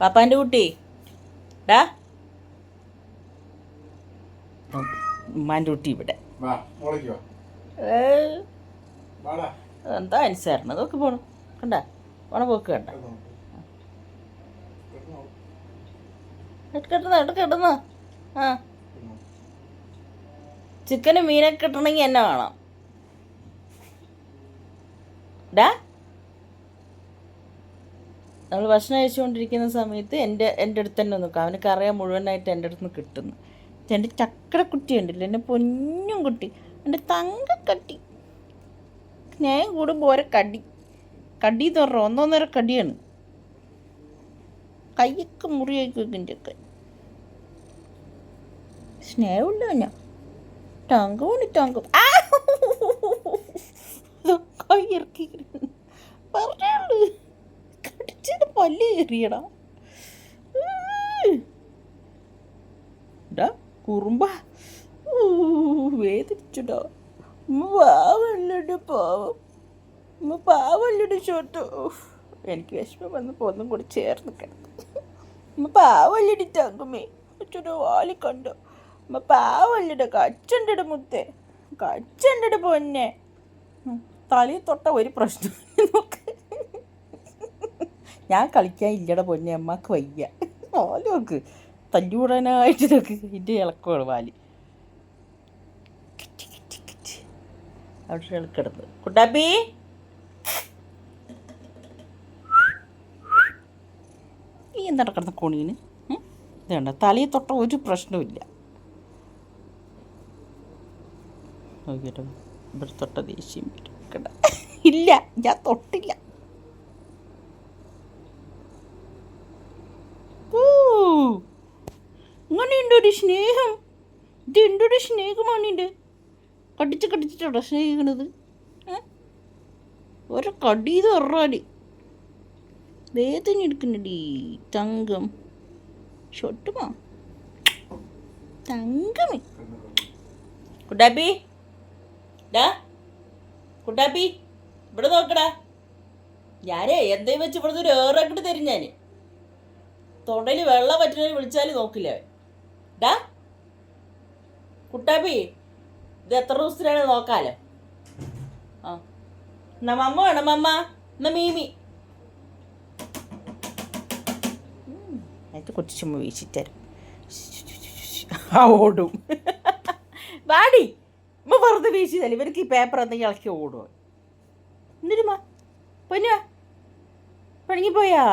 പാപ്പാൻ്റെ കുട്ടി ഡാ ഉമ്മാൻ്റെ കുട്ടി ഇവിടെ എന്താ അനുസരണം നോക്കി പോണു കണ്ട പോണ പോക്ക് കണ്ട കിട്ടുന്ന ആ ചിക്കനും മീനൊക്കെ കിട്ടണമെങ്കിൽ എന്നെ വേണം ഡാ നമ്മൾ ഭക്ഷണം കഴിച്ചുകൊണ്ടിരിക്കുന്ന സമയത്ത് എൻ്റെ അടുത്ത് തന്നെ നോക്കാം അവനക്ക് അറിയാൻ മുഴുവനായിട്ട് എൻ്റെ അടുത്ത് നിന്ന് കിട്ടുന്നു. എൻ്റെ ചക്കരക്കുട്ടി ഉണ്ടല്ലോ, എൻ്റെ പൊന്നും കുട്ടി, എൻ്റെ തങ്കക്കട്ടി, സ്നേഹം കൂടുമ്പോൾ ഓരോ കടി എന്ന് പറഞ്ഞാൽ ഒന്നൊന്നര കടിയാണ്. കയ്യൊക്കെ മുറിയാക്കി വെക്കിൻ്റെയൊക്കെ സ്നേഹമില്ല ഞാൻ തങ്കം കൈ ഇറക്കി പറഞ്ഞുള്ളൂ കടിച്ചിട്ട് പല്ല് കയറിയടാ കുറുമ്പ വേദനിച്ചുടാ പാവല്ലട പാവല്ലട ചോട്ടോ. എനിക്ക് വിഷമം വന്നപ്പോൾ ഒന്നും കൂടി ചേർന്ന് കിടന്നു. പാവല്ലടി തങ്കമ്മേ അച്ഛൻ്റെ വാലി കണ്ടോ പാവല്ലട കച്ചണ്ടട മുത്തേ കച്ചണ്ടട പൊന്നെ തലയിൽ തൊട്ട ഒരു പ്രശ്നം നോക്ക്. ഞാൻ കളിക്കാൻ ഇല്ലട പൊന്നെ അമ്മക്ക് വയ്യ വാല് നോക്ക് തല്ലൂടാനായിട്ട് നോക്ക് ഇതിൻ്റെ ഇളക്കമാണ് വാല് അവിടെ ഇളക്കിടന്ന് കുട്ടാപ്പി ഈ എന്താ കിടന്ന കോണീന് ഇതുണ്ട തലയിൽ തൊട്ട ഒരു പ്രശ്നമില്ല നോക്കിട്ടോ ഇവിടെ തൊട്ട ദേഷ്യം കണ്ട ഇല്ല ഞാൻ തൊട്ടില്ല. ഇങ്ങനെയുണ്ട് ഒരു സ്നേഹം, ഇത് എന്തൊരു സ്നേഹമാണിത് കടിച്ചിട്ടാ സ്നേഹിക്കണത്. ഓരോ കടിയത് പറഞ്ഞാൽ വേദന എടുക്കണടി തങ്കം ഷൊട്ടുമാ തങ്കമേ. കുട്ടാപ്പി ഡാ കുട്ടാപ്പി ഇവിടെ നോക്കടാ. ഞാനേ എന്തേലും വെച്ച് ഇവിടുന്ന് ഒരു ഏറാക്കിട്ട് തരും. ഞാൻ തൊണ്ടയിൽ വെള്ളം പറ്റുന്നവർ വിളിച്ചാൽ നോക്കില്ല ഡാ കുട്ടാപ്പി. ഇത് എത്ര ദിവസത്തിനാണ് നോക്കാലോ. ആ എന്നാ മമ്മ വേണം മമ്മ, എന്നാ മീമി അതിൻ്റെ കൊച്ചു ചുമ്മാ വീശിത്തരും ഓടും. വാടി അമ്മ വെറുതെ വീശിതല്ലേ ഇവർക്ക് ഈ പേപ്പർ എന്തെങ്കിലും ഇളക്കി ഓടുമോ. എന്നിട്ടുമാ പൊന്നുവാ പണിങ്ങിപ്പോയാ.